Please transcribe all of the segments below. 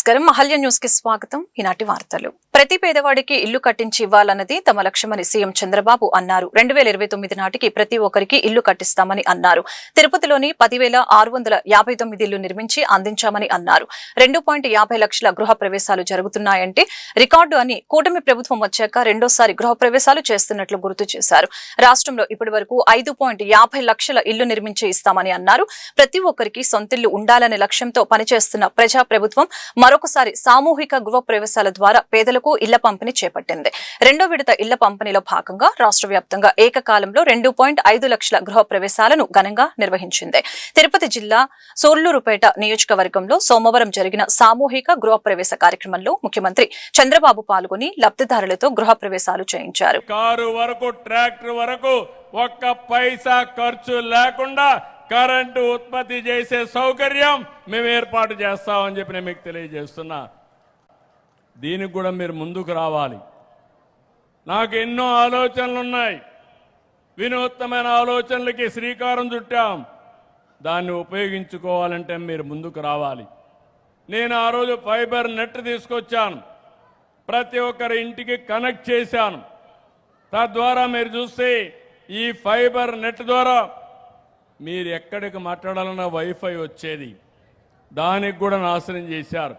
నమస్కారం అహల్య న్యూస్ కి స్వాగతం. ఈనాటి వార్తలు. ప్రతి పేదవాడికి ఇల్లు కట్టించి ఇవ్వాలన్నది తమ లక్ష్యమని సీఎం చంద్రబాబు అన్నారు. 2029 నాటికి ప్రతి ఒక్కరికి ఇల్లు కట్టిస్తామని అన్నారు. తిరుపతిలోని 10,659 ఇల్లు నిర్మించి అందించామని అన్నారు. 2.50 లక్షల గృహ ప్రవేశాలు జరుగుతున్నాయంటే రికార్డు అని కూటమి ప్రభుత్వం వచ్చాక రెండోసారి గృహ ప్రవేశాలు చేస్తున్నట్లు గుర్తు చేశారు. రాష్ట్రంలో ఇప్పటి వరకు 5.50 లక్షల ఇల్లు నిర్మించి ఇస్తామని అన్నారు. ప్రతి ఒక్కరికి సొంతిల్లు ఉండాలనే లక్ష్యంతో పనిచేస్తున్న ప్రజా ప్రభుత్వం మరొకసారి సామూహిక గృహ ప్రవేశాల ద్వారా పేదలకు ఇళ్ల పంపిణీ చేపట్టింది. రెండో విడత ఇళ్ల పంపిణీలో భాగంగా రాష్ట్ర వ్యాప్తంగా ఏకకాలంలో 2.5 లక్షల గృహ ప్రవేశాలను ఘనంగా నిర్వహించింది. తిరుపతి జిల్లా సోళ్లూరుపేట నియోజకవర్గంలో సోమవారం జరిగిన సామూహిక గృహ ప్రవేశ కార్యక్రమంలో ముఖ్యమంత్రి చంద్రబాబు పాల్గొని లబ్ధిదారులతో గృహ ప్రవేశాలు చేయించారు. కారు వరకు ట్రాక్టర్ వరకు ఒక్క పైసా ఖర్చు లేకుండా కరెంటు ఉత్పత్తి చేసే సౌకర్యం మేము ఏర్పాటు చేస్తామని చెప్పి నేను మీకు తెలియజేస్తున్నా. దీనికి కూడా మీరు ముందుకు రావాలి. నాకు ఎన్నో ఆలోచనలు ఉన్నాయి. వినూత్నమైన ఆలోచనలకి శ్రీకారం చుట్టాం. దాన్ని ఉపయోగించుకోవాలంటే మీరు ముందుకు రావాలి. నేను ఆ రోజు ఫైబర్ నెట్ తీసుకొచ్చాను. ప్రతి ఒక్కరి ఇంటికి కనెక్ట్ చేశాను. తద్వారా మీరు చూస్తే ఈ ఫైబర్ నెట్ ద్వారా మీరు ఎక్కడికి మాట్లాడాలన్నా వైఫై వచ్చేది. దానికి కూడా నాశనం చేశారు.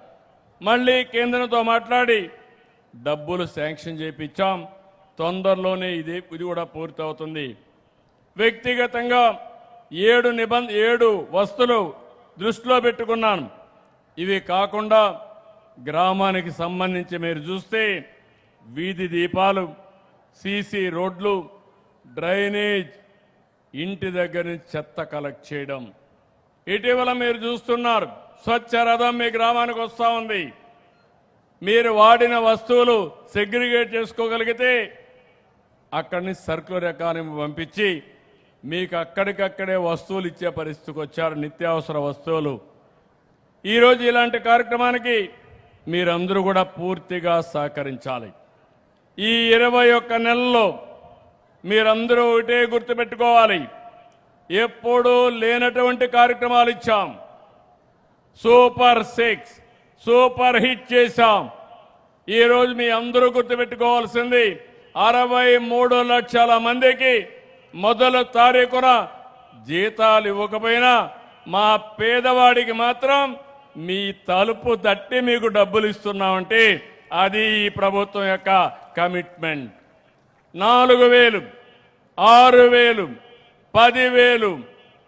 మళ్ళీ కేంద్రంతో మాట్లాడి డబ్బులు శాంక్షన్ చేయించాం. తొందరలోనే ఇది కూడా పూర్తవుతుంది. వ్యక్తిగతంగా 7 వస్తువులు దృష్టిలో పెట్టుకున్నాను. ఇవి కాకుండా గ్రామానికి సంబంధించి మీరు చూస్తే వీధి దీపాలు, సీసీ రోడ్లు, డ్రైనేజ్, ఇంటి దగ్గర నుంచి చెత్త కలెక్ట్ చేయడం. ఇటీవల మీరు చూస్తున్నారు స్వచ్ఛ రథం మీ గ్రామానికి వస్తూ ఉంది. మీరు వాడిన వస్తువులు సెగ్రిగేట్ చేసుకోగలిగితే అక్కడి నుంచి సర్కులర్ ఎకానమీ పంపించి మీకు అక్కడికక్కడే వస్తువులు ఇచ్చే పరిస్థితికి వచ్చారు, నిత్యావసర వస్తువులు. ఈరోజు ఇలాంటి కార్యక్రమానికి మీరందరూ కూడా పూర్తిగా సహకరించాలి. ఈ 21 నెలల్లో మీరందరూ ఒకటే గుర్తుపెట్టుకోవాలి. ఎప్పుడూ లేనటువంటి కార్యక్రమాలు ఇచ్చాం. సూపర్ 6 సూపర్ హిట్ చేశాం. ఈరోజు మీ అందరూ గుర్తుపెట్టుకోవాల్సింది 63 లక్షల మందికి మొదటి తారీఖున జీతాలు ఇవ్వకపోయినా మా పేదవాడికి మాత్రం మీ తలుపు తట్టి మీకు డబ్బులు ఇస్తున్నామంటే అది ఈ ప్రభుత్వం యొక్క కమిట్మెంట్. 4,000, 6,000, 10,000,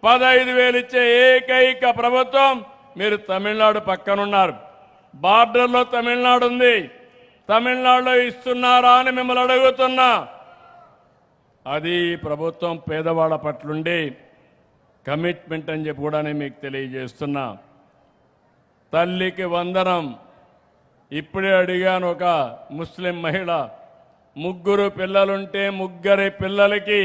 15,000 ఇచ్చే ఏకైక ప్రభుత్వం మీరు తమిళనాడు పక్కనున్నారు. బార్డర్లో తమిళనాడు ఉంది. తమిళనాడులో ఇస్తున్నారా అని మిమ్మల్ని అడుగుతున్నా. అది ప్రభుత్వం పేదవాళ్ళ పట్లుండి కమిట్మెంట్ అని చెప్పి కూడా నేను మీకు తెలియజేస్తున్నా. తల్లికి వందనం. ఇప్పుడే అడిగాను, ఒక ముస్లిం మహిళ 3 పిల్లలుంటే 3 పిల్లలకి.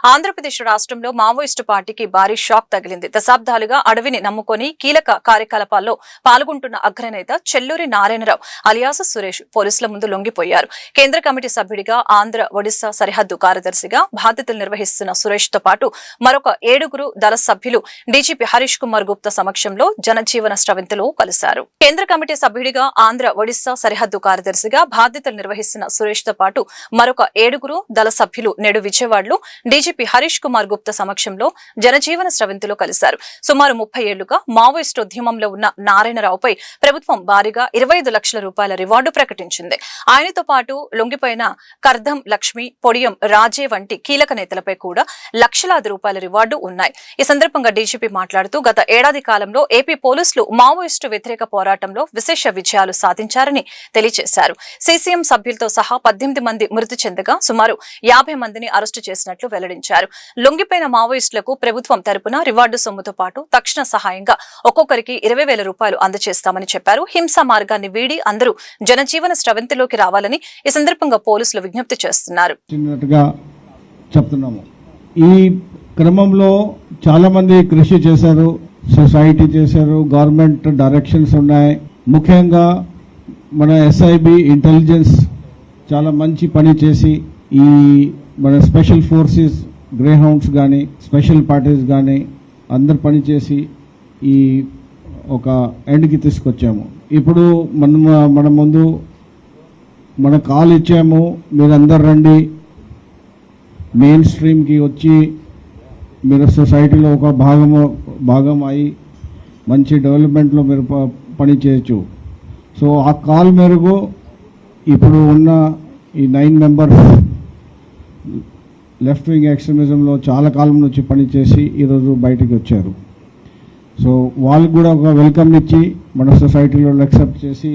ఆంధ్రప్రదేశ్ రాష్ట్రంలో మావోయిస్టు పార్టీకి భారీ షాక్ తగిలింది. దశాబ్దాలుగా అడవిని నమ్ముకొని కీలక కార్యకలాపాల్లో పాల్గొంటున్న అగ్రనేత చెల్లూరి నారాయణరావు అలియాస్ సురేష్ పోలీసుల ముందు లొంగిపోయారు. కేంద్ర కమిటీ సభ్యుడిగా ఆంధ్ర ఒడిశా సరిహద్దు కార్యదర్శిగా బాధ్యతలు నిర్వహిస్తున్న సురేష్ తో పాటు మరొక 7 దళ సభ్యులు డీజీపీ హరీష్ కుమార్ గుప్తా సమక్షంలో జనజీవన స్రవంతిలో కలిశారు. కేంద్ర కమిటీ సభ్యుడిగా ఆంధ్ర ఒడిశా సరిహద్దు కార్యదర్శిగా బాధ్యతలు నిర్వహిస్తున్న సురేష్ తో పాటు మరొక 7 దళ సభ్యులు నేడు విజయవాడలో డీజీపీ హరీష్ కుమార్ గుప్తా సమక్షంలో జనజీవన స్రవంతిలో కలిశారు. సుమారు 30 ఏళ్లుగా మావోయిస్టు ఉద్యమంలో ఉన్న నారాయణరావుపై ప్రభుత్వం భారీగా 25 లక్షల రూపాయల రివార్డు ప్రకటించింది. ఆయనతో పాటు లొంగిపోయిన కర్దం లక్ష్మి, పొడియం రాజే వంటి కీలక నేతలపై కూడా లక్షలాది రూపాయల రివార్డు ఉన్నాయి. ఈ సందర్భంగా డీజీపీ మాట్లాడుతూ గత ఏడాది కాలంలో ఏపీ పోలీసులు మావోయిస్టు వ్యతిరేక పోరాటంలో విశేష విజయాలు సాధించారని తెలియజేశారు. సీసీఎం సభ్యులతో సహా 18 మంది మృతి చెందగా సుమారు 50 మందిని అరెస్టు చేసినట్లు వెల్లడించారు. లొంగిపోయిన మావోయిస్టులకు ప్రభుత్వం తరపున రివార్డు సొమ్ముతో పాటు తక్షణ సహాయంగా ఒక్కొక్కరికి 20,000 రూపాయలు అందజేస్తామని చెప్పారు. హింసా మార్గాన్ని వీడి అందరూ జనజీవన స్రవంతిలోకి రావాలని ఈ సందర్భంగా పోలీసులు విజ్ఞప్తి చేస్తున్నారు. ఈ క్రమంలో చాలా మంది కృషి చేశారు, సొసైటీ చేశారు, గవర్నమెంట్ డైరెక్షన్స్ ఉన్నాయి. ముఖ్యంగా మన ఎస్ఐబి ఇంటెలిజెన్స్ చాలా మంచి పని చేసి ఈ మన స్పెషల్ ఫోర్సెస్, గ్రే హౌండ్స్ కానీ స్పెషల్ పార్టీస్ కానీ అందరు పనిచేసి ఈ ఒక ఎండ్కి తీసుకొచ్చాము. ఇప్పుడు మన ముందు మన కాల్ ఇచ్చాము, మీరందరు రండి, మెయిన్ స్ట్రీమ్కి వచ్చి మీరు సొసైటీలో ఒక భాగం అయి మంచి డెవలప్మెంట్లో మీరు పని చేయొచ్చు. సో ఆ కాల్ మేరకు ఇప్పుడు ఉన్న ఈ 9 మెంబర్స్ లెఫ్ట్ వింగ్ ఎక్స్ట్రీమిజంలో చాలా కాలం నుంచి పనిచేసి ఈరోజు బయటికి వచ్చారు. సో వాళ్ళకి కూడా ఒక వెల్కమ్ ఇచ్చి మన సొసైటీలో యాక్సెప్ట్ చేసి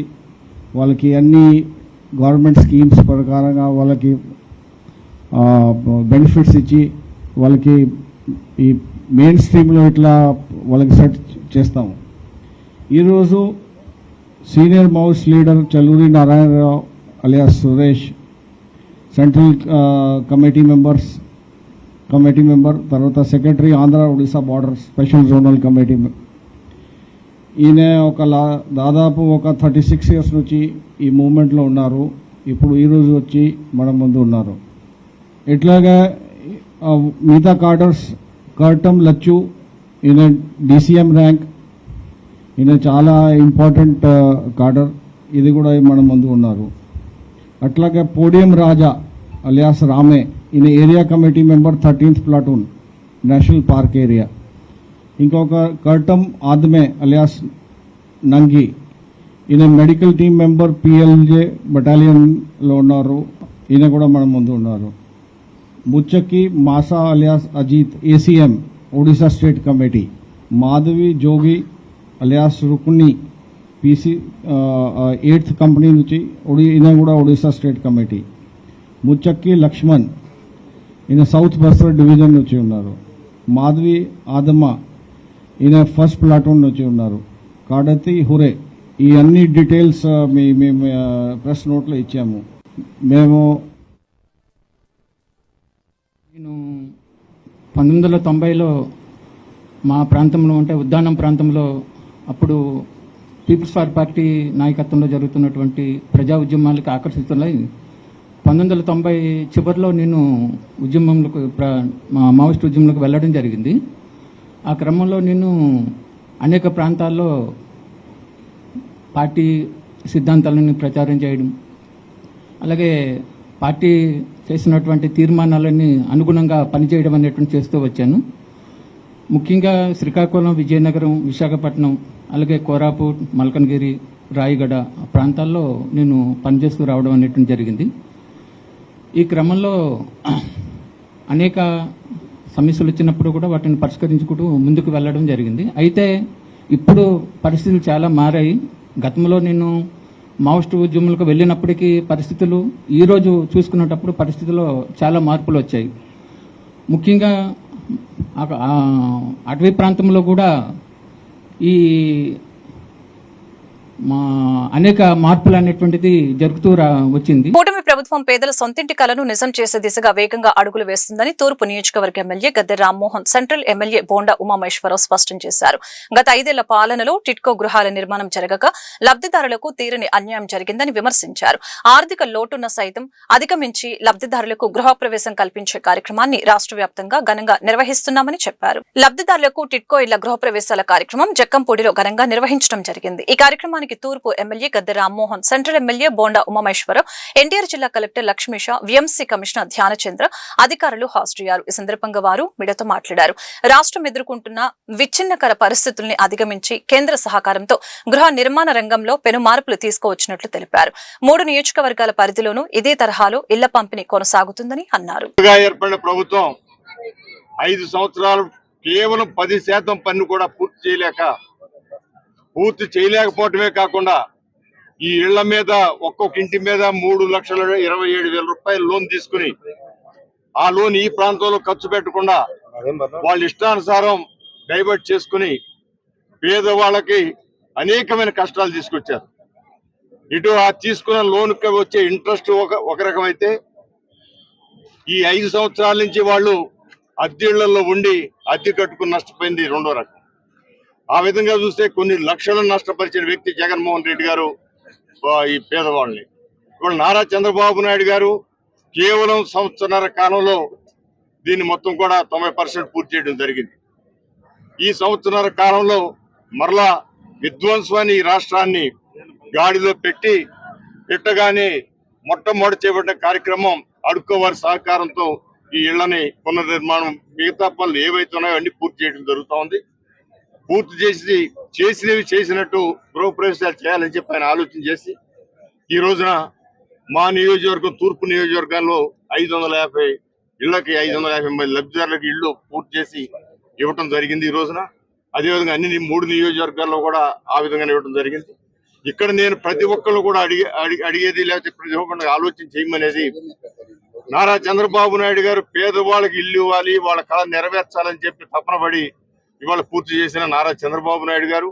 వాళ్ళకి అన్ని గవర్నమెంట్ స్కీమ్స్ ప్రకారంగా వాళ్ళకి బెనిఫిట్స్ ఇచ్చి వాళ్ళకి ఈ మెయిన్ స్ట్రీమ్లో ఇట్లా వాళ్ళకి సెట్ చేస్తాము. ఈరోజు senior Maoist leader Chelluri Narayanarao alias Suresh, central committee member, తర్వాత secretary Andhra Odisha border special zonal committee. ఈయన దాదాపు ఒక 36 years నుంచి ఈ మూవ్మెంట్లో ఉన్నారు. ఇప్పుడు ఈరోజు వచ్చి మన ముందు ఉన్నారు. ఇట్లాగా మిగతా కార్డర్స్, కర్టం లచ్చు, ఈయన DCM ర్యాంక్, ఈయన చాలా ఇంపార్టెంట్ కార్డర్, ఇది కూడా మన ముందు ఉన్నారు. అట్లాగే పోడియం రాజా అలియాస్ రామే, ఈయన area committee member 13th platoon national park area. ఇంకొక కర్టం ఆద్మే అలియాస్ నంగి, ఈయన మెడికల్ టీమ్ మెంబర్ PLJ బటాలియన్లో ఉన్నారు, ఈయన కూడా మన ముందు ఉన్నారు. Muchaki Masa alias Ajit ACM Odisha state committee. Madhavi Jogi alias Rukni PC 8th company నుంచి ఈయన కూడా ఒడిశా స్టేట్ కమిటీ. ముచ్చక్కి లక్ష్మణ్, ఈయన సౌత్ బస్తర్ డివిజన్ నుంచి ఉన్నారు. మాధవి ఆదమ్మ, ఈయన 1st ప్లాటూన్ నుంచి ఉన్నారు. కాడతి హురే, ఈ అన్ని డీటెయిల్స్ మేము ప్రెస్ నోట్లో ఇచ్చాము. నేను 1990లో మా ప్రాంతంలో అంటే ఉద్దానం ప్రాంతంలో అప్పుడు పీపుల్స్ వార్ పార్టీ నాయకత్వంలో జరుగుతున్నటువంటి ప్రజా ఉద్యమాలకు ఆకర్షితులై 1990 చివరిలో నేను మావోయిస్ట్ ఉద్యమంలోకి వెళ్ళడం జరిగింది. ఆ క్రమంలో నేను అనేక ప్రాంతాల్లో పార్టీ సిద్ధాంతాలను ప్రచారం చేయడం, అలాగే పార్టీ చేసినటువంటి తీర్మానాలన్నీ అనుగుణంగా పనిచేయడం అనేటువంటి చేస్తూ వచ్చాను. ముఖ్యంగా శ్రీకాకుళం, విజయనగరం, విశాఖపట్నం, అలాగే కోరాపూట్, మల్కన్గిరి, రాయగడ ప్రాంతాల్లో నేను పనిచేస్తూ రావడం అనేటువంటి జరిగింది. ఈ క్రమంలో అనేక సమస్యలు వచ్చినప్పుడు కూడా వాటిని పరిష్కరించుకుంటూ ముందుకు వెళ్ళడం జరిగింది. అయితే ఇప్పుడు పరిస్థితులు చాలా మారాయి. గతంలో నేను మావోయిస్టు ఉద్యమాలకు వెళ్ళినప్పటికీ పరిస్థితులు ఈరోజు చూసుకునేటప్పుడు పరిస్థితుల్లో చాలా మార్పులు వచ్చాయి. ముఖ్యంగా అటవీ ప్రాంతంలో కూడా ఈ అనేక మార్పులు అనేటువంటిది జరుగుతూ వచ్చింది. కూటమి ప్రభుత్వం పేదల సొంతింటి కలను నిజం చేసే దిశగా వేగంగా అడుగులు వేస్తుందని తూర్పు నియోజకవర్గ MLA Gadde Rammohan, central MLA bonda Umamaheswararao స్పష్టం చేశారు. గత 5 ఏళ్ల పాలనలో టిట్కో గృహాల నిర్మాణం జరగక లబ్దిదారులకు తీరని అన్యాయం జరిగిందని విమర్శించారు. ఆర్థిక లోటున్న సైతం అధిగమించి లబ్దిదారులకు గృహప్రవేశం కల్పించే కార్యక్రమాన్ని రాష్ట్ర వ్యాప్తంగా ఘనంగా నిర్వహిస్తున్నామని చెప్పారు. లబ్దిదారులకు టిట్కో ఇళ్ల గృహప్రవేశాల కార్యక్రమం జక్కంపూడిలో ఘనంగా నిర్వహించడం జరిగింది. ఈ కార్యక్రమానికి తూర్పు MLA Gadde Rammohan, central MLA bonda Umamaheswararao, NTR జిల్లా collector Lakshmisha, VMC commissioner Dhyanachandra అధికారులు హాజరయ్యారు. ఈ సందర్భంగా వారు మీడియాతో మాట్లాడారు. రాష్ట్రం ఎదుర్కొంటున్న విచ్ఛిన్నకర పరిస్థితుల్ని అధిగమించి కేంద్ర సహకారంతో గృహ నిర్మాణ రంగంలో పెను మార్పులు తీసుకువచ్చినట్లు తెలిపారు. 3 నియోజకవర్గాల పరిధిలోనూ ఇదే తరహాలో ఇళ్ల పంపిణీ కొనసాగుతుందని అన్నారు. ఏర్పడిన ప్రభుత్వం 5 సంవత్సరాలు కేవలం 10% పన్ను కూడా పూర్తి చేయలేకపోవటమే కాకుండా ఈ ఇళ్ల మీద ఒక్కొక్క ఇంటి మీద 3,27,000 రూపాయలు లోన్ తీసుకుని ఆ లోన్ ఈ ప్రాంతంలో ఖర్చు పెట్టకుండా వాళ్ళ ఇష్టానుసారం డైవర్ట్ చేసుకుని పేదవాళ్ళకి అనేకమైన కష్టాలు తీసుకొచ్చారు. ఇటు ఆ తీసుకున్న లోన్కి వచ్చే ఇంట్రెస్ట్ ఒక రకమైతే ఈ 5 సంవత్సరాల నుంచి వాళ్ళు అద్దెళ్లలో ఉండి అద్దె కట్టుకుని నష్టపోయింది రెండో రకం. ఆ విధంగా చూస్తే కొన్ని లక్షలను నష్టపరిచిన వ్యక్తి జగన్మోహన్ రెడ్డి గారు ఈ పేదవాళ్ళని. ఇప్పుడు నారా చంద్రబాబు నాయుడు గారు కేవలం 1.5 సంవత్సరాల కాలంలో దీన్ని మొత్తం కూడా 90% పూర్తి చేయడం జరిగింది. ఈ 1.5 సంవత్సరాల కాలంలో మరలా విధ్వంసమైన ఈ రాష్ట్రాన్ని గాడిలో పెట్టగానే మొట్టమొదటి చేపట్టిన కార్యక్రమం అడుక్కో వారి సహకారంతో ఈ ఇళ్లని పునర్నిర్మాణం మిగతా పనులు ఏవైతే ఉన్నాయో అన్ని పూర్తి చేయడం జరుగుతూ ఉంది. పూర్తి చేసినవి చేసినట్టు గృహప్రవేశాలు చేయాలని చెప్పి ఆయన ఆలోచన చేసి ఈ రోజున మా నియోజకవర్గం తూర్పు నియోజకవర్గాల్లో 550 ఇళ్లకి 550 మంది లబ్ధిదారులకు ఇళ్లు పూర్తి చేసి ఇవ్వటం జరిగింది ఈ రోజున. అదేవిధంగా అన్ని 3 నియోజకవర్గాల్లో కూడా ఆ విధంగా ఇవ్వడం జరిగింది. ఇక్కడ నేను ప్రతి ఒక్కరు కూడా అడిగేది లేకపోతే ప్రతి ఒక్కరు ఆలోచన చేయమనేది, నారా చంద్రబాబు నాయుడు గారు పేదవాళ్ళకి ఇల్లు ఇవ్వాలి, వాళ్ళ కళ నెరవేర్చాలని చెప్పి తపన పడి ఇవాళ పూర్తి చేసిన నారా చంద్రబాబు నాయుడు గారు,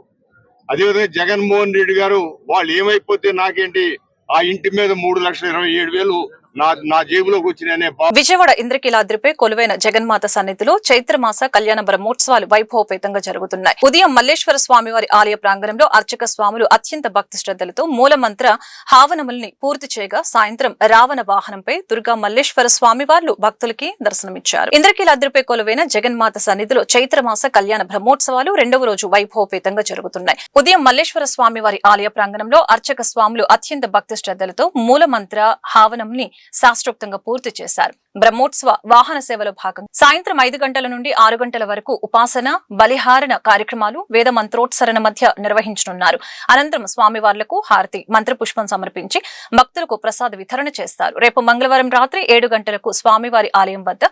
అదేవిధంగా జగన్మోహన్ రెడ్డి గారు వాళ్ళు ఏమైపోతే నాకేంటి, ఆ ఇంటి మీద 3,27,000 నా జేబులోకి వచ్చినాయనే విజయవాడ ఇంద్రకీలాద్రిపై కొలువైన జగన్మాత సన్నిధిలో చైత్రమాస కళ్యాణ బ్రహ్మోత్సవాలు వైభవపేతంగా జరుగుతున్నాయి. ఉదయం మల్లేశ్వర స్వామివారి ఆలయ ప్రాంగణంలో అర్చక స్వాములు అత్యంత భక్తి శ్రద్ధలతో మూలమంత్ర హావనముల్ని పూర్తి చేయగా సాయంత్రం రావణ వాహనంపై దుర్గా మల్లేశ్వర స్వామివార్లు భక్తులకి దర్శనమిచ్చారు. ఇంద్రకీలాద్రిపై కొలువైన జగన్మాత సన్నిధిలో చైత్రమాస కళ్యాణ బ్రహ్మోత్సవాలు 2వ రోజు వైభవపేతంగా జరుగుతున్నాయి. ఉదయం మల్లేశ్వర స్వామివారి ఆలయ ప్రాంగణంలో అర్చక స్వాములు అత్యంత భక్తి శ్రద్ధలతో మూలమంత్ర హావనంని శాస్త్రోక్తంగా పూర్తి చేశారు. బ్రహ్మోత్సవ వాహన సేవలో భాగంగా సాయంత్రం 5 గంటల నుండి 6 గంటల వరకు ఉపాసన, బలిహారణ కార్యక్రమాలు వేద మంత్రోత్సరణ మధ్య నిర్వహించనున్నారు. అనంతరం స్వామివార్లకు హారతి, మంత్రపుష్పం సమర్పించి భక్తులకు ప్రసాద వితరణ చేస్తారు. రేపు మంగళవారం రాత్రి 7 గంటలకు స్వామివారి ఆలయం వద్ద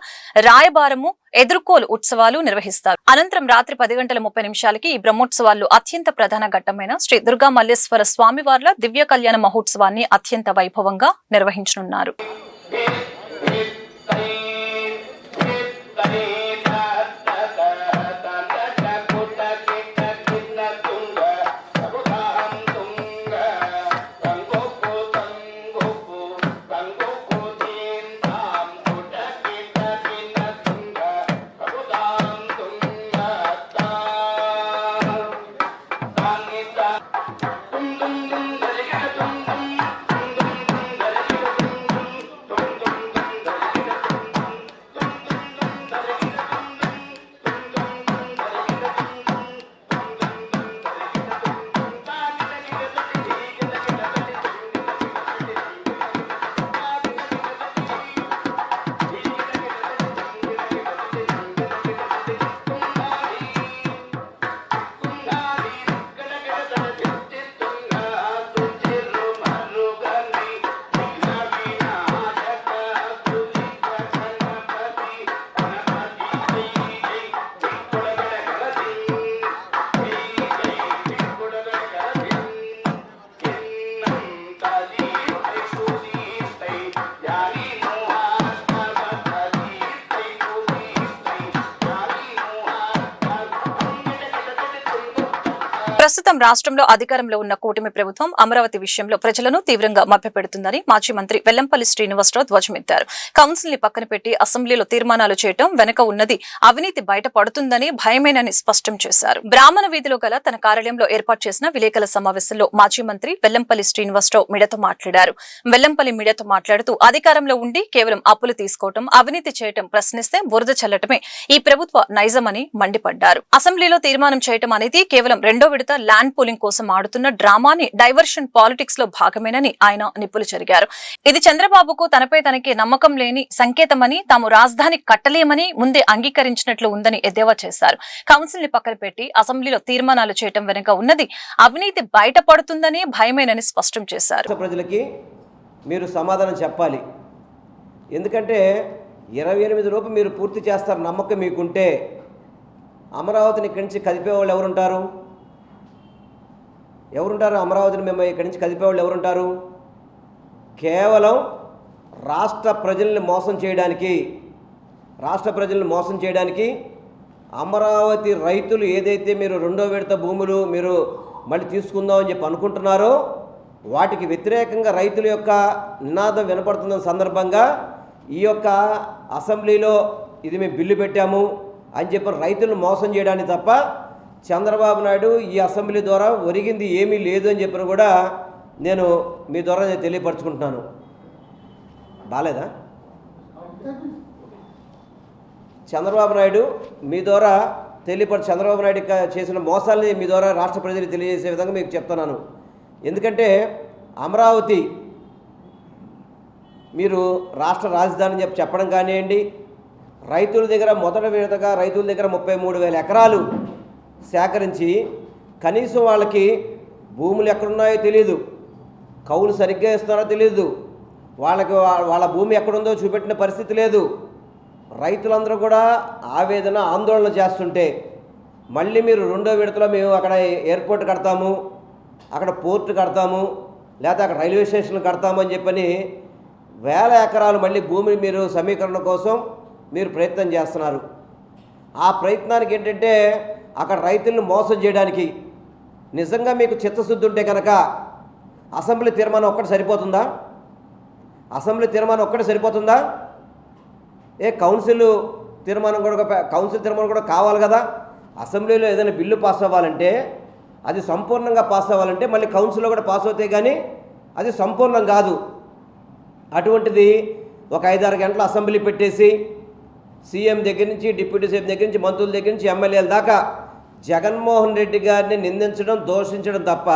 రాయబారము, ఎదుర్కోలు ఉత్సవాలు నిర్వహిస్తారు. అనంతరం రాత్రి 10:30 ఈ బ్రహ్మోత్సవాల్లో అత్యంత ప్రధాన ఘట్టమైన శ్రీ దుర్గా మల్లేశ్వర స్వామివార్ల దివ్య కళ్యాణ మహోత్సవాన్ని అత్యంత వైభవంగా నిర్వహించనున్నారు. ప్రస్తుతం రాష్ట్రంలో అధికారంలో ఉన్న కూటమి ప్రభుత్వం అమరావతి విషయంలో ప్రజలను తీవ్రంగా మభ్యపెడుతుందని మాజీ మంత్రి వెల్లంపల్లి శ్రీనివాసరావు ధ్వజమెత్తారు. కౌన్సిల్ ని పక్కన పెట్టి అసెంబ్లీలో తీర్మానాలు చేయడం వెనక ఉన్నది అవినీతి బయటపడుతుందని భయమేనని స్పష్టం చేశారు. బ్రాహ్మణ వీధిలో గల తన కార్యాలయంలో ఏర్పాటు చేసిన విలేకరుల సమావేశంలో మాజీ మంత్రి వెల్లంపల్లి శ్రీనివాసరావు మీడియాతో మాట్లాడారు. వెల్లంపల్లి మీడియాతో మాట్లాడుతూ అధికారంలో ఉండి కేవలం అప్పులు తీసుకోవడం, అవినీతి చేయడం, ప్రశ్నిస్తే బురద చల్లటమే ఈ ప్రభుత్వ నైజమని మండిపడ్డారు. అసెంబ్లీలో తీర్మానం చేయడం అనేది కేవలం 2వ విడత ల్యాండ్ పూలింగ్ కోసం ఆడుతున్న డ్రామాని డైవర్షన్ పాలిటిక్స్ లో భాగమేనని ఆయన నిప్పులు చెరిగారు. ఇది చంద్రబాబుకు తనపై తనకి నమ్మకం లేని సంకేతమని, తాము రాజధాని కట్టలేమని ముందే అంగీకరించినట్లు ఉందని ఎద్దేవా చేశారు. కౌన్సిల్ ని పక్కన పెట్టి అసెంబ్లీలో తీర్మానాలు చేయడం వెనుక ఉన్నది అవినీతి బయటపడుతుందని భయమేనని స్పష్టం చేశారు. ప్రజలకి మీరు సమాధానం చెప్పాలి. ఎందుకంటే 28 లోపు మీరు పూర్తి చేస్తారు నమ్మకం మీకుంటే అమరావతిని ఇక్కడి నుంచి కదిపేవాళ్ళు ఎవరుంటారు? అమరావతిని మేము ఇక్కడి నుంచి కదిపేవాళ్ళు ఎవరుంటారు? కేవలం రాష్ట్ర ప్రజల్ని మోసం చేయడానికి అమరావతి రైతులు ఏదైతే మీరు 2వ విడత భూములు మీరు మళ్ళీ తీసుకుందామని చెప్పి అనుకుంటున్నారో వాటికి వ్యతిరేకంగా రైతుల యొక్క నినాదం వినపడుతున్న సందర్భంగా ఈ యొక్క అసెంబ్లీలో ఇది మేము బిల్లు పెట్టాము అని చెప్పి రైతులను మోసం చేయడానికి తప్ప చంద్రబాబు నాయుడు ఈ అసెంబ్లీ ద్వారా ఒరిగింది ఏమీ లేదు అని చెప్పిన కూడా నేను మీ ద్వారా తెలియపరచుకుంటున్నాను. బాలేదా? చంద్రబాబు నాయుడు మీ ద్వారా చంద్రబాబు నాయుడు చేసిన మోసాలని మీ ద్వారా రాష్ట్ర ప్రజలకు తెలియజేసే విధంగా మీకు చెప్తున్నాను. ఎందుకంటే అమరావతి మీరు రాష్ట్ర రాజధాని అని చెప్పడం కానివ్వండి, రైతుల దగ్గర మొదటి విడతగా రైతుల దగ్గర 33,000 ఎకరాలు సేకరించి కనీసం వాళ్ళకి భూములు ఎక్కడున్నాయో తెలియదు, కౌలు సరిగ్గా ఇస్తున్నారో తెలియదు, వాళ్ళకి వాళ్ళ భూమి ఎక్కడుందో చూపెట్టిన పరిస్థితి లేదు. రైతులందరూ కూడా ఆవేదన ఆందోళన చేస్తుంటే మళ్ళీ మీరు రెండో విడతలో మేము అక్కడ ఎయిర్పోర్ట్ కడతాము, అక్కడ పోర్టు కడతాము, లేకపోతే అక్కడ రైల్వే స్టేషన్లు కడతాము అని చెప్పని వేల ఎకరాలు మళ్ళీ భూమిని మీరు సమీకరణ కోసం మీరు ప్రయత్నం చేస్తున్నారు. ఆ ప్రయత్నానికి ఏంటంటే అక్కడ రైతులను మోసం చేయడానికి. నిజంగా మీకు చిత్తశుద్ధి ఉంటే కనుక అసెంబ్లీ తీర్మానం ఒక్కటి సరిపోతుందా? అసెంబ్లీ తీర్మానం ఒక్కటి సరిపోతుందా? కౌన్సిల్ తీర్మానం కూడా కావాలి కదా. అసెంబ్లీలో ఏదైనా బిల్లు పాస్ అవ్వాలంటే అది సంపూర్ణంగా పాస్ అవ్వాలంటే మళ్ళీ కౌన్సిల్లో కూడా పాస్ అవుతాయి, కానీ అది సంపూర్ణం కాదు. అటువంటిది ఒక 5-6 గంటల అసెంబ్లీ పెట్టేసి సీఎం దగ్గర నుంచి, డిప్యూటీ సీఎం దగ్గర నుంచి, మంత్రుల దగ్గర నుంచి, ఎమ్మెల్యేల దాకా జగన్మోహన్ రెడ్డి గారిని నిందించడం, దూషించడం తప్ప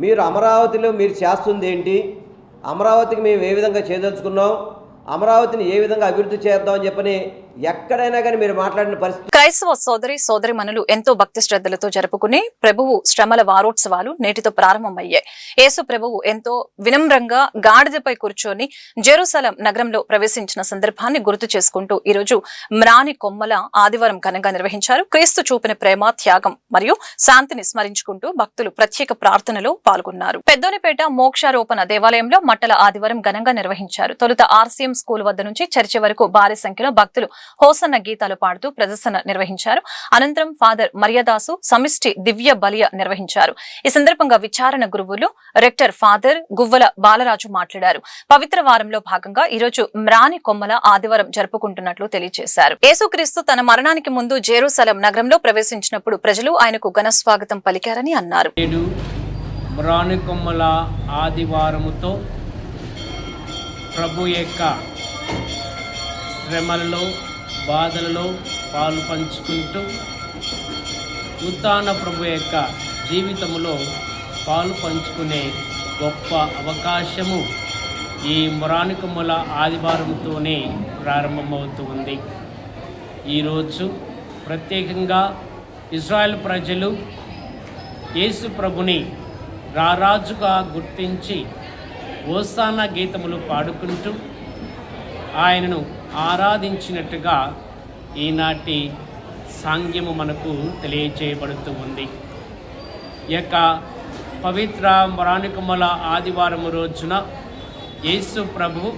మీరు అమరావతిలో మీరు చేస్తుంది ఏంటి, అమరావతికి మేము ఏ విధంగా చేయదలుచుకున్నాం, అమరావతిని ఏ విధంగా అభివృద్ధి చేద్దామని చెప్పని ఎక్కడైనా కానీ మీరు మాట్లాడిన పరిస్థితి. క్రైస్తవ సోదరిమణులు ఎంతో భక్తి శ్రద్ధలతో జరుపుకుని ప్రభువు శ్రమల వారోత్సవాలు నేటితో ప్రారంభమయ్యాయి. యేసు ప్రభువు ఎంతో వినమ్రంగా గాడిదపై కూర్చొని జెరూసలం నగరంలో ప్రవేశించిన సందర్భాన్ని గుర్తు చేసుకుంటూ ఈరోజు మ్రాని కొమ్మల ఆదివారం ఘనంగా నిర్వహించారు. క్రీస్తు చూపిన ప్రేమ, త్యాగం మరియు శాంతిని స్మరించుకుంటూ భక్తులు ప్రత్యేక ప్రార్థనలో పాల్గొన్నారు. పెద్దోనిపేట మోక్షారోపణ దేవాలయంలో మట్టల ఆదివారం ఘనంగా నిర్వహించారు. తొలుత ఆర్సీఎం స్కూల్ వద్ద నుంచి చర్చి వరకు భారీ సంఖ్యలో భక్తులు హోసన్న గీతాలు పాడుతూ ప్రదర్శన నిర్వహించారు. అనంతరం ఫాదర్ మర్యాదాసు సమిష్టి దివ్య బలియ నిర్వహించారు. ఈ సందర్భంగా విచారణ గురువులు రెక్టర్ ఫాదర్ గువ్వల బాలరాజు మాట్లాడారు. పవిత్ర వారంలో భాగంగా ఈరోజు మ్రాని కొమ్మల ఆదివారం జరుపుకుంటున్నట్లు తెలియజేశారు. యేసుక్రీస్తు తన మరణానికి ముందు జెరూసలం నగరంలో ప్రవేశించినప్పుడు ప్రజలు ఆయనకు ఘన స్వాగతం పలికారని అన్నారు. మ్రాని కొమ్మల ఆదివారముతో ప్రభు యొక్క శ్రమలలో, బాధలలో పాలు పంచుకుంటూ ఉత్థాన ప్రభు యొక్క జీవితంలో పాలు పంచుకునే గొప్ప అవకాశము ఈ మ్రాని కొమ్మల ఆదివారంతోనే ప్రారంభమవుతూ ఉంది. ఈరోజు ప్రత్యేకంగా ఇజ్రాయెల్ ప్రజలు యేసు ప్రభుని రారాజుగా గుర్తించి హోసానా గీతములు పాడుకుంటూ ఆయనను ఆరాధించినట్టుగా ఈనాటి సాంగ్యము మనకు తెలియచేయబడుతూ ఉంది. ఈ యొక్క పవిత్ర మ్రాని కొమ్మల ఆదివారం రోజున యేసు ప్రభు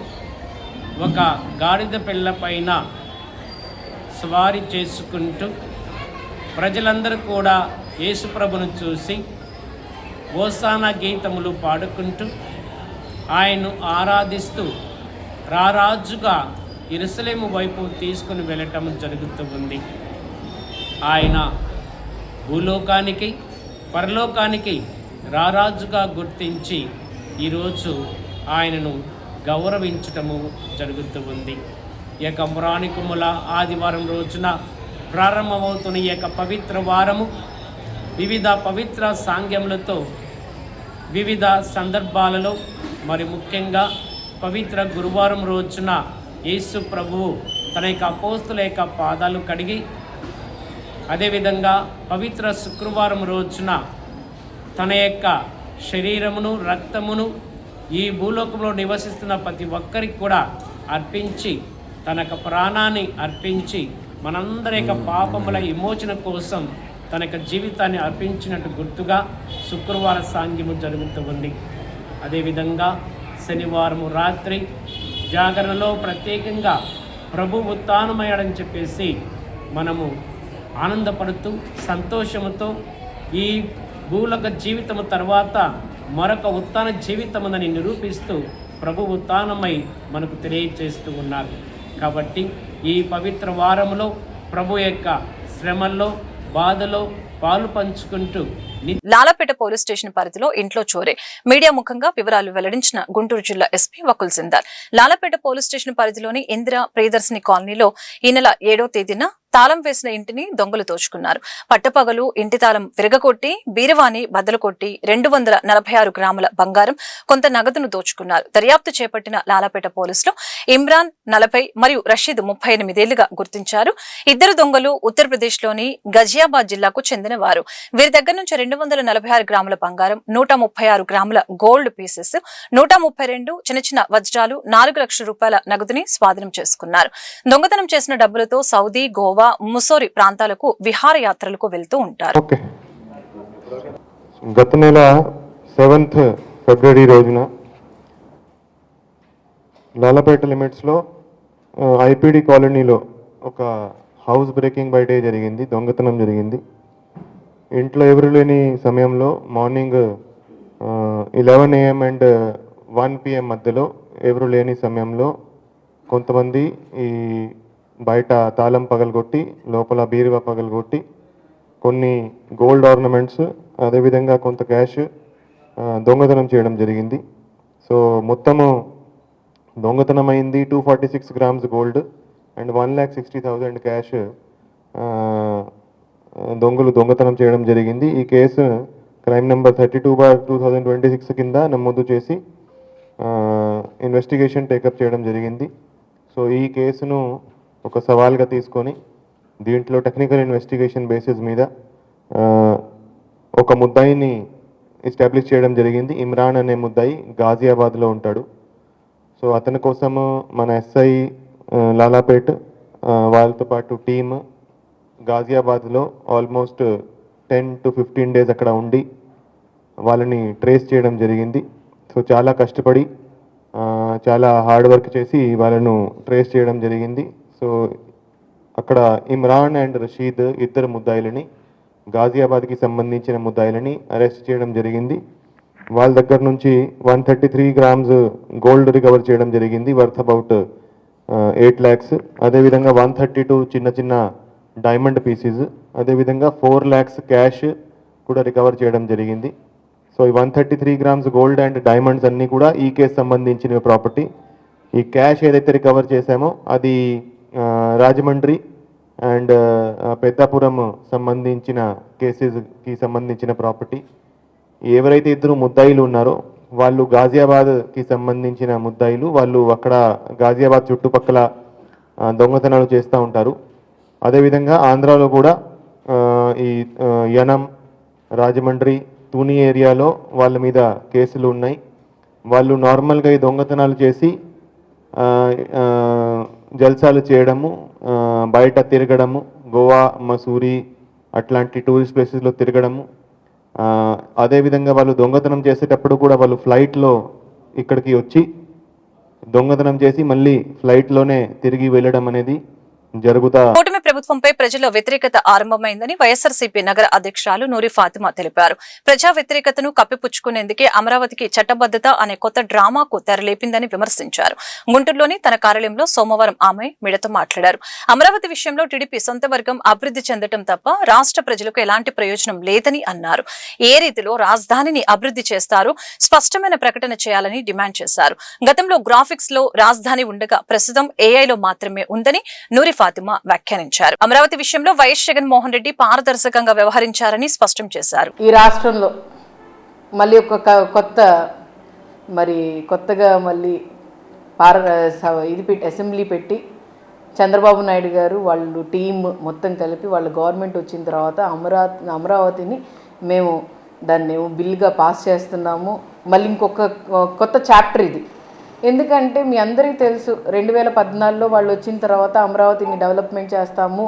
ఒక గాడిద పిల్ల పైన స్వారీ చేసుకుంటూ ప్రజలందరూ కూడా యేసు ప్రభును చూసి హోసానా గీతములు పాడుకుంటూ ఆయన్ను ఆరాధిస్తూ రారాజుగా యెరూషలేము వైపు తీసుకుని వెళ్ళటం జరుగుతూ ఉంది. ఆయన భూలోకానికి, పరలోకానికి రారాజుగా గుర్తించి ఈరోజు ఆయనను గౌరవించటము జరుగుతూ ఉంది. ఈ యొక్క మ్రాని కొమ్మల ఆదివారం రోజున ప్రారంభమవుతున్న ఈ యొక్క పవిత్ర వారము వివిధ పవిత్ర సాంగ్యములతో వివిధ సందర్భాలలో, మరి ముఖ్యంగా పవిత్ర గురువారం రోజున యేసు ప్రభువు తన యొక్క అపోస్తుల యొక్క పాదాలు కడిగి, అదేవిధంగా పవిత్ర శుక్రవారం రోజున తన యొక్క శరీరమును, రక్తమును ఈ భూలోకంలో నివసిస్తున్న ప్రతి ఒక్కరికి కూడా అర్పించి, తన యొక్క ప్రాణాన్ని అర్పించి మనందరి యొక్క పాపముల విమోచన కోసం తన యొక్క జీవితాన్ని అర్పించినట్టు గుర్తుగా శుక్రవార సాంగ్యము జరుగుతూ ఉంది. అదేవిధంగా శనివారం రాత్రి జాగరణలో ప్రత్యేకంగా ప్రభు ఉత్థానమయ్యాడని చెప్పేసి మనము ఆనందపడుతూ సంతోషముతో ఈ భూలోక జీవితము తర్వాత మరొక ఉత్థాన జీవితమునని నిరూపిస్తూ ప్రభు ఉత్థానమై మనకు తెలియజేస్తూ ఉన్నారు. కాబట్టి ఈ పవిత్ర వారములో ప్రభు యొక్క శ్రమల్లో, బాధలో పాలు పంచుకుంటూ లాలపేట పోలీస్ స్టేషన్ పరిధిలో ఇంట్లో చోరీ మీడియా ముఖంగా వివరాలు వెల్లడించిన గుంటూరు జిల్లా SP Vakul Sindal. Lalapeta police station పరిధిలోని ఇందిరా ప్రియదర్శిని కాలనీలో ఈ నెల 7వ తేదీన తాళం వేసిన ఇంటిని దొంగలు దోచుకున్నారు. పట్టపగలు ఇంటి తాళం విరగకొట్టి బీరువాని బద్దలు కొట్టి 246 గ్రాముల బంగారం, కొంత నగదును దోచుకున్నారు. దర్యాప్తు చేపట్టిన లాలపేట పోలీసులు ఇమ్రాన్ 40 మరియు రషీద్ 38 ఏళ్లుగా గుర్తించారు. ఇద్దరు దొంగలు ఉత్తరప్రదేశ్ లోని గజియాబాద్ జిల్లాకు చెందిన వారు. వీరి దగ్గర నుంచి 246 గ్రాముల బంగారం, 136 గ్రాముల గోల్డ్ పీసెస్, 132 చిన్న చిన్న వజ్రాలు, 4 లక్షల రూపాయల నగదుని స్వాధీనం చేసుకున్నారు. దొంగతనం చేసిన డబ్బులతో సౌదీ, గోవా, ముసోరి ప్రాంతాలకు విహారయాత్రలకు వెళ్తూ ఉంటారు. గత నెల 7th ఫిబ్రవరి రోజున లాలపేట లిమిట్స్లో ఐపీడీ కాలనీలో ఒక హౌస్ బ్రేకింగ్ బయట జరిగింది, దొంగతనం జరిగింది. ఇంట్లో ఎవరు లేని సమయంలో మార్నింగ్ 11 AM అండ్ 1 PM మధ్యలో ఎవరు లేని సమయంలో కొంతమంది ఈ బయట తాళం పగలగొట్టి లోపల బీరువా పగలగొట్టి కొన్ని గోల్డ్ ఆర్నమెంట్స్ అదేవిధంగా కొంత క్యాష్ దొంగతనం చేయడం జరిగింది. సో మొత్తము దొంగతనం అయింది 246 గ్రామ్స్ గోల్డ్ అండ్ 1,60,000 క్యాష్ దొంగతనం చేయడం జరిగింది. ఈ కేసు క్రైమ్ నెంబర్ 32/2026 కింద నమోదు చేసి ఇన్వెస్టిగేషన్ టేకప్ చేయడం జరిగింది. సో ఈ కేసును ఒక సవాల్గా తీసుకొని దీంట్లో టెక్నికల్ ఇన్వెస్టిగేషన్ బేసిస్ మీద ఒక ముద్దాయిని ఎస్టాబ్లిష్ చేయడం జరిగింది. ఇమ్రాన్ అనే ముద్దాయి గాజియాబాద్లో ఉంటాడు. సో అతని కోసము మన ఎస్ఐ లాలాపేట్ వాళ్ళతో పాటు టీమ్ గాజియాబాద్లో ఆల్మోస్ట్ 10 to 15 days అక్కడ ఉండి వాళ్ళని ట్రేస్ చేయడం జరిగింది. సో చాలా కష్టపడి చాలా హార్డ్ వర్క్ చేసి వాళ్ళను ట్రేస్ చేయడం జరిగింది. సో అక్కడ ఇమ్రాన్ అండ్ రషీద్ ఇద్దరు ముద్దాయిలని, గాజియాబాద్కి సంబంధించిన ముద్దాయిలని అరెస్ట్ చేయడం జరిగింది. వాళ్ళ దగ్గర నుంచి 133 గ్రామ్స్ గోల్డ్ రికవర్ చేయడం జరిగింది, వర్త్ అబౌట్ 8 lakhs. అదేవిధంగా 132 చిన్న చిన్న డైమండ్ పీసెస్, అదేవిధంగా 4 lakhs క్యాష్ కూడా రికవర్ చేయడం జరిగింది. సో ఈ 133 గ్రామ్స్ గోల్డ్ అండ్ డైమండ్స్ అన్నీ కూడా ఈ కేసు సంబంధించిన ప్రాపర్టీ. ఈ క్యాష్ ఏదైతే రికవర్ చేశామో అది రాజమండ్రి అండ్ పెద్దాపురం సంబంధించిన కేసెస్కి సంబంధించిన ప్రాపర్టీ. ఎవరైతే ఇద్దరు ముద్దాయిలు ఉన్నారో వాళ్ళు గాజియాబాద్కి సంబంధించిన ముద్దాయిలు. వాళ్ళు అక్కడ గాజియాబాద్ చుట్టుపక్కల దొంగతనాలు చేస్తూ ఉంటారు. అదేవిధంగా ఆంధ్రాలో కూడా ఈ యనం, రాజమండ్రి, తుని ఏరియాలో వాళ్ళ మీద కేసులు ఉన్నాయి. వాళ్ళు నార్మల్గా ఈ దొంగతనాలు చేసి జల్సాలు చేయడము, బయట తిరగడము, గోవా, మసూరి అట్లాంటి టూరిస్ట్ ప్లేసెస్లో తిరగడము. అదేవిధంగా వాళ్ళు దొంగతనం చేసేటప్పుడు కూడా వాళ్ళు ఫ్లైట్లో ఇక్కడికి వచ్చి దొంగతనం చేసి మళ్ళీ ఫ్లైట్లోనే తిరిగి వెళ్ళడం అనేది జరుగుతా. కూటమి ప్రభుత్వంపై ప్రజల వ్యతిరేకత ఆరంభమైందని వైఎస్ఆర్సీపీ నగర అధ్యక్షురాలు నూరి ఫాతిమా తెలిపారు. ప్రజా వ్యతిరేకతను కప్పిపుచ్చుకునేందుకే అమరావతికి చట్టబద్ధత అనే కొత్త డ్రామాకు తెరలేపిందని విమర్శించారు. గుంటూరులోని తన కార్యాలయంలో సోమవారం ఆమె మీడియాతో మాట్లాడారు. అమరావతి విషయంలో టీడీపీ సొంత వర్గం అభివృద్ధి చెందడం తప్ప రాష్ట్ర ప్రజలకు ఎలాంటి ప్రయోజనం లేదని అన్నారు. ఏ రీతిలో రాజధానిని అభివృద్ధి చేస్తారో స్పష్టమైన ప్రకటన చేయాలని డిమాండ్ చేశారు. గతంలో గ్రాఫిక్స్ లో రాజధాని ఉండగా ప్రస్తుతం ఏఐలో మాత్రమే ఉందని నూరి ఫాతిమా వ్యాఖ్యానించారు. అమరావతి విషయంలో వైఎస్ జగన్మోహన్ రెడ్డి పారదర్శకంగా వ్యవహరించారని స్పష్టం చేశారు. ఈ రాష్ట్రంలో మళ్ళీ ఒక కొత్తగా మళ్ళీ అసెంబ్లీ పెట్టి చంద్రబాబు నాయుడు గారు వాళ్ళు టీం మొత్తం కలిపి వాళ్ళ గవర్నమెంట్ వచ్చిన తర్వాత అమరావతిని మేము దాన్ని బిల్గా పాస్ చేస్తున్నాము. మళ్ళీ ఇంకొక కొత్త చాప్టర్ ఇది. ఎందుకంటే మీ అందరికీ తెలుసు 2014లో వాళ్ళు వచ్చిన తర్వాత అమరావతిని డెవలప్మెంట్ చేస్తాము,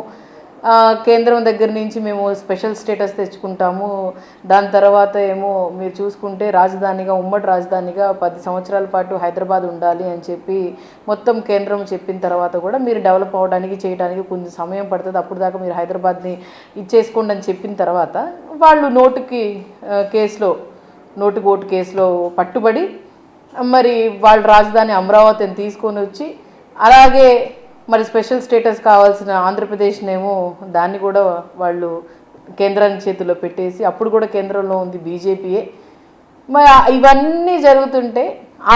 కేంద్రం దగ్గర నుంచి మేము స్పెషల్ స్టేటస్ తెచ్చుకుంటాము, దాని తర్వాత ఏమో మీరు చూసుకుంటే రాజధానిగా ఉమ్మడి రాజధానిగా 10 సంవత్సరాల పాటు హైదరాబాద్ ఉండాలి అని చెప్పి మొత్తం కేంద్రం చెప్పిన తర్వాత కూడా మీరు డెవలప్ అవ్వడానికి చేయడానికి కొంచెం సమయం పడుతుంది, అప్పుడు దాకా మీరు హైదరాబాద్ని ఇచ్చేసుకోండి అని చెప్పిన తర్వాత వాళ్ళు నోటుకి ఓటు కేసులో పట్టుబడి మరి వాళ్ళ రాజధాని అమరావతిని తీసుకొని వచ్చి అలాగే మరి స్పెషల్ స్టేటస్ కావాల్సిన ఆంధ్రప్రదేశ్నేమో దాన్ని కూడా వాళ్ళు కేంద్రాన్ని చేతిలో పెట్టేసి, అప్పుడు కూడా కేంద్రంలో ఉంది బీజేపీయే. మరి ఇవన్నీ జరుగుతుంటే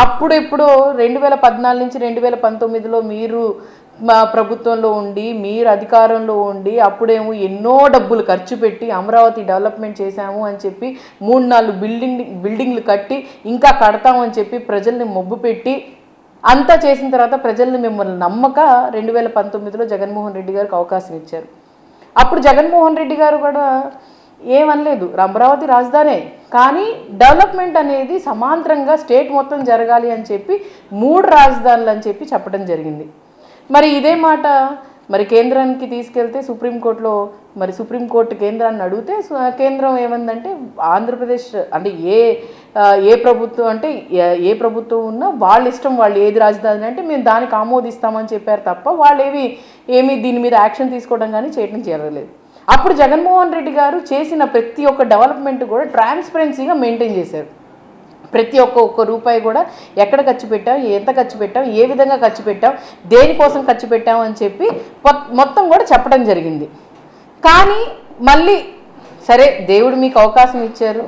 అప్పుడు ఇప్పుడు 2014 నుంచి 2019లో మీరు మా ప్రభుత్వంలో ఉండి, మీరు అధికారంలో ఉండి, అప్పుడేమో ఎన్నో డబ్బులు ఖర్చు పెట్టి అమరావతి డెవలప్మెంట్ చేశాము అని చెప్పి 3-4 బిల్డింగ్లు కట్టి ఇంకా కడతామని చెప్పి ప్రజల్ని మొబ్బు పెట్టి అంతా చేసిన తర్వాత ప్రజల్ని మిమ్మల్ని నమ్మక 2019లో జగన్మోహన్ రెడ్డి గారికి అవకాశం ఇచ్చారు. అప్పుడు జగన్మోహన్ రెడ్డి గారు కూడా ఏమనలేదు, అమరావతి రాజధానే, కానీ డెవలప్మెంట్ అనేది సమాంతరంగా స్టేట్ మొత్తం జరగాలి అని చెప్పి 3 రాజధానులు అని చెప్పి చెప్పడం జరిగింది. మరి ఇదే మాట మరి కేంద్రానికి తీసుకెళ్తే సుప్రీంకోర్టు కేంద్రాన్ని అడిగితే కేంద్రం ఏమందంటే ఆంధ్రప్రదేశ్ అంటే ఏ ప్రభుత్వం అంటే ఏ ప్రభుత్వం ఉన్నా వాళ్ళ ఇష్టం, వాళ్ళు ఏది రాజధాని అంటే మేము దానికి ఆమోదిస్తామని చెప్పారు తప్ప వాళ్ళు ఏమీ దీని మీద యాక్షన్ తీసుకోవడం కానీ చేయడం జరగలేదు. అప్పుడు జగన్మోహన్ రెడ్డి గారు చేసిన ప్రతి ఒక్క డెవలప్మెంట్ కూడా ట్రాన్స్పరెన్సీగా మెయింటైన్ చేశారు. ప్రతి ఒక్క రూపాయి కూడా ఎక్కడ ఖర్చు పెట్టాం, ఎంత ఖర్చు పెట్టాం, ఏ విధంగా ఖర్చు పెట్టాం, దేనికోసం ఖర్చు పెట్టాం అని చెప్పి మొత్తం కూడా చెప్పడం జరిగింది. కానీ మళ్ళీ సరే దేవుడు మీకు అవకాశం ఇచ్చారు,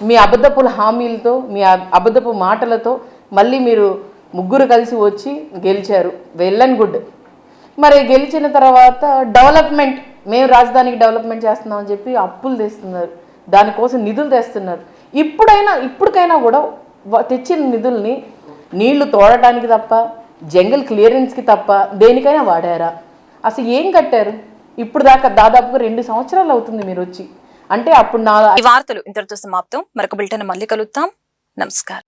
మీ అబద్ధపు హామీలతో, మీ అబద్ధపు మాటలతో మళ్ళీ మీరు 3 కలిసి వచ్చి గెలిచారు, వెల్ అండ్ గుడ్. మరి గెలిచిన తర్వాత డెవలప్మెంట్, మేము రాజధానికి డెవలప్మెంట్ చేస్తున్నామని చెప్పి అప్పులు తెస్తున్నారు, దానికోసం నిధులు తెస్తున్నారు. ఇప్పటికైనా కూడా తెచ్చిన నిధుల్ని నీళ్లు తోడటానికి తప్ప, జంగల్ క్లియరెన్స్కి తప్ప దేనికైనా వాడారా? అసలు ఏం కట్టారు? ఇప్పుడు దాకా దాదాపుగా 2 సంవత్సరాలు అవుతుంది మీరు వచ్చి. అంటే అప్పుడు ఈ వార్తలు ఇంతటితో సమాప్తం. మరొక బులెటిన్ మళ్ళీ కలుద్దాం. నమస్కారం.